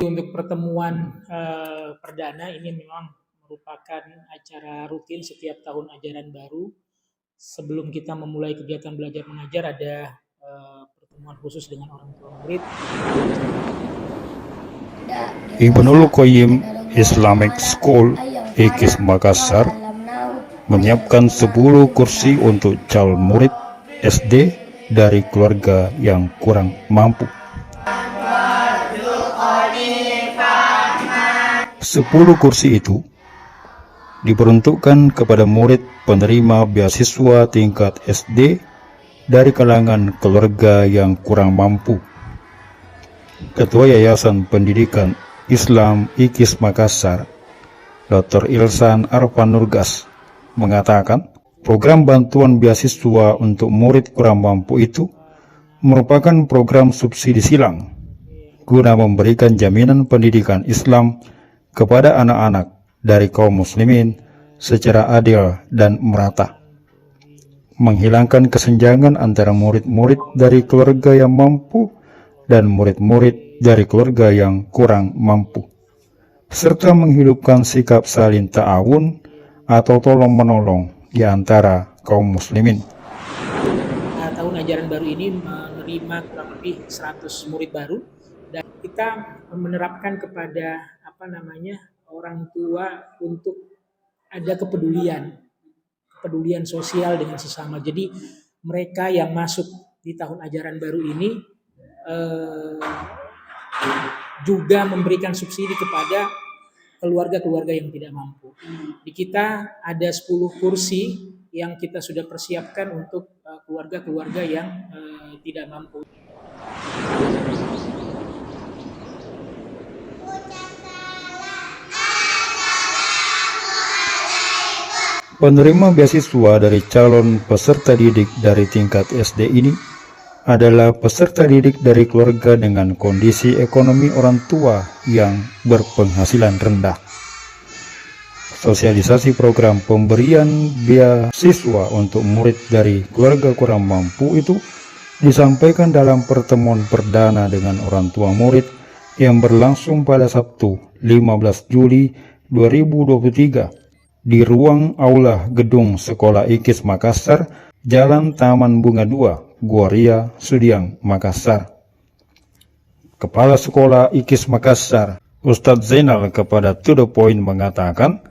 Untuk pertemuan perdana ini memang merupakan acara rutin setiap tahun ajaran baru. Sebelum kita memulai kegiatan belajar mengajar ada pertemuan khusus dengan orang tua murid. Ibnul Qayyim Islamic School IKIS Makassar menyiapkan 10 kursi untuk calon murid SD dari keluarga yang kurang mampu. 10 kursi itu diperuntukkan kepada murid penerima beasiswa tingkat SD dari kalangan keluarga yang kurang mampu. Ketua Yayasan Pendidikan Islam IKIS Makassar, Dr. Ilsan Arfan Nurgas, mengatakan program bantuan beasiswa untuk murid kurang mampu itu merupakan program subsidi silang guna memberikan jaminan pendidikan Islam kepada anak-anak dari kaum muslimin secara adil dan merata, menghilangkan kesenjangan antara murid-murid dari keluarga yang mampu dan murid-murid dari keluarga yang kurang mampu, serta menghidupkan sikap saling ta'awun atau tolong-menolong di antara kaum muslimin. Tahun ajaran baru ini menerima kurang lebih 100 murid baru dan kita menerapkan kepada orang tua untuk ada kepedulian sosial dengan sesama. Jadi mereka yang masuk di tahun ajaran baru ini juga memberikan subsidi kepada keluarga-keluarga yang tidak mampu. Di kita ada 10 kursi yang kita sudah persiapkan untuk keluarga-keluarga yang tidak mampu. Penerima beasiswa dari calon peserta didik dari tingkat SD ini adalah peserta didik dari keluarga dengan kondisi ekonomi orang tua yang berpenghasilan rendah. Sosialisasi program pemberian beasiswa untuk murid dari keluarga kurang mampu itu disampaikan dalam pertemuan perdana dengan orang tua murid yang berlangsung pada Sabtu 15 Juli 2023 di ruang aula gedung Sekolah IKIS Makassar, Jalan Taman Bunga 2, Guaria, Sudiang, Makassar. Kepala Sekolah IKIS Makassar, Ustadz Zainal kepada To The Point mengatakan,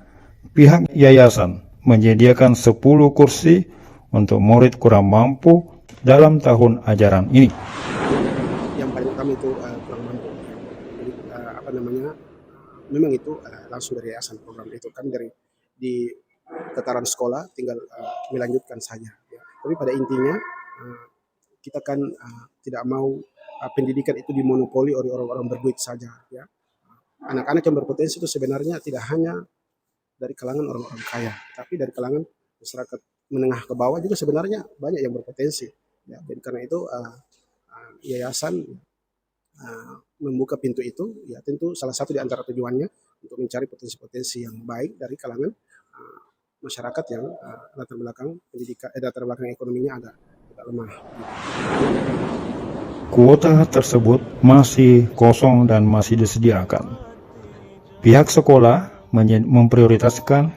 pihak yayasan menyediakan 10 kursi untuk murid kurang mampu dalam tahun ajaran ini. Yang paling utama itu kurang mampu. Jadi memang itu langsung dari yayasan program itu. Kami di tataran sekolah tinggal melanjutkan saja. Ya. Tapi pada intinya kita kan tidak mau pendidikan itu dimonopoli oleh orang-orang berduit saja. Ya. Anak-anak yang berpotensi itu sebenarnya tidak hanya dari kalangan orang-orang kaya, tapi dari kalangan masyarakat menengah ke bawah juga sebenarnya banyak yang berpotensi. Ya. Jadi karena itu yayasan membuka pintu itu, ya tentu salah satu di antara tujuannya untuk mencari potensi-potensi yang baik dari kalangan masyarakat yang latar belakang ekonominya agak lemah. Kuota tersebut masih kosong dan masih disediakan. Pihak sekolah memprioritaskan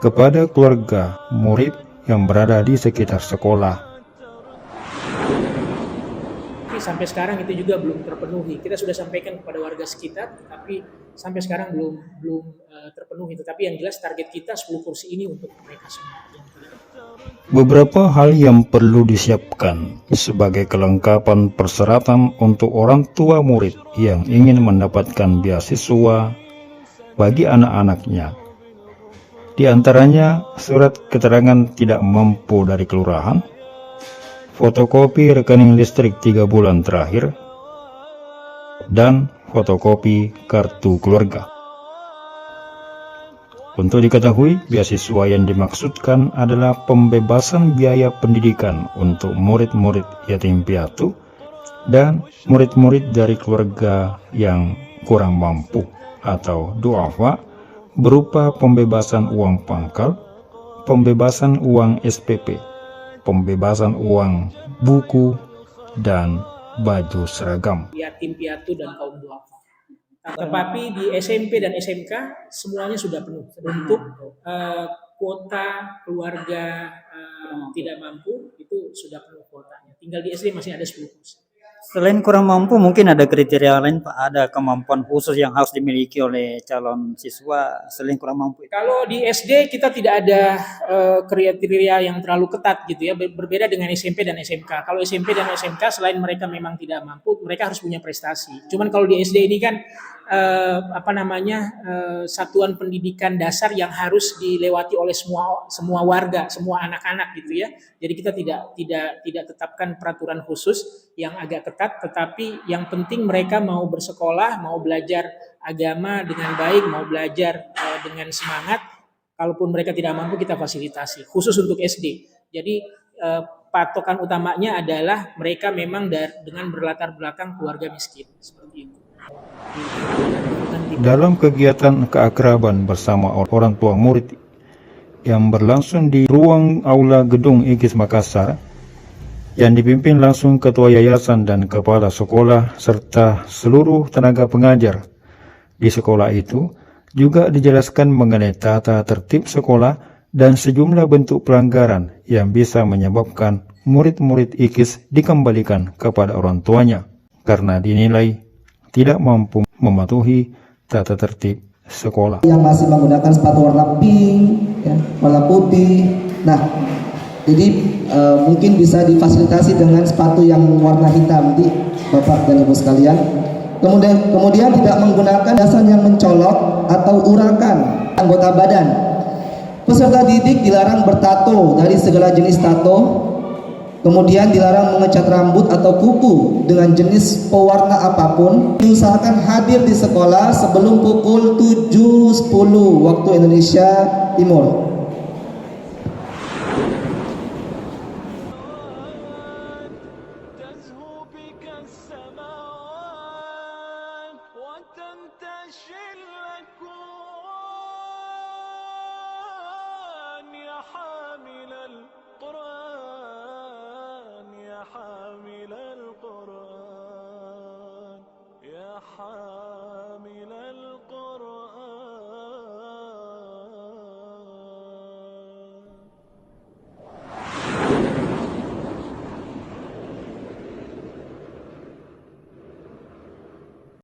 kepada keluarga murid yang berada di sekitar sekolah. Sampai sekarang itu juga belum terpenuhi. Kita sudah sampaikan kepada warga sekitar, tapi sampai sekarang belum terpenuhi. Tetapi yang jelas target kita 10 kursi ini untuk mereka semua. Beberapa hal yang perlu disiapkan sebagai kelengkapan persyaratan untuk orang tua murid yang ingin mendapatkan beasiswa bagi anak-anaknya. Di antaranya surat keterangan tidak mampu dari kelurahan, fotokopi rekening listrik 3 bulan terakhir, dan fotokopi kartu keluarga. Untuk diketahui, beasiswa yang dimaksudkan adalah pembebasan biaya pendidikan untuk murid-murid yatim piatu dan murid-murid dari keluarga yang kurang mampu atau duafa, berupa pembebasan uang pangkal, pembebasan uang SPP, pembebasan uang buku, dan baju seragam. Yatim piatu dan kaum duafa. Tetapi di SMP dan SMK semuanya sudah penuh untuk kuota keluarga tidak mampu itu sudah penuh kuotanya. Tinggal di SD masih ada 10%. Selain kurang mampu, mungkin ada kriteria lain Pak, ada kemampuan khusus yang harus dimiliki oleh calon siswa selain kurang mampu. Kalau di SD kita tidak ada kriteria yang terlalu ketat gitu ya, berbeda dengan SMP dan SMK. Kalau SMP dan SMK selain mereka memang tidak mampu, mereka harus punya prestasi. Cuman kalau di SD ini kan satuan pendidikan dasar yang harus dilewati oleh semua warga, semua anak-anak gitu ya. Jadi kita tidak tetapkan peraturan khusus yang agak ketat, tetapi yang penting mereka mau bersekolah, mau belajar agama dengan baik, mau belajar dengan semangat. Kalaupun mereka tidak mampu kita fasilitasi, khusus untuk SD. Jadi patokan utamanya adalah mereka memang dengan berlatar belakang keluarga miskin seperti itu. Dalam kegiatan keakraban bersama orang tua murid yang berlangsung di ruang aula gedung IKIS Makassar, yang dipimpin langsung ketua yayasan dan kepala sekolah serta seluruh tenaga pengajar di sekolah itu, juga dijelaskan mengenai tata tertib sekolah dan sejumlah bentuk pelanggaran yang bisa menyebabkan murid-murid IKIS dikembalikan kepada orang tuanya karena dinilai tidak mampu mematuhi tata tertib sekolah. Yang masih menggunakan sepatu warna pink, ya, warna putih. Nah, jadi mungkin bisa difasilitasi dengan sepatu yang warna hitam, nanti Bapak dan Ibu sekalian. Kemudian tidak menggunakan dasan yang mencolok atau urakan anggota badan. Peserta didik dilarang bertato dari segala jenis tato. Kemudian dilarang mengecat rambut atau kuku dengan jenis pewarna apapun. Diusahakan hadir di sekolah sebelum pukul 7.10 waktu Indonesia Timur.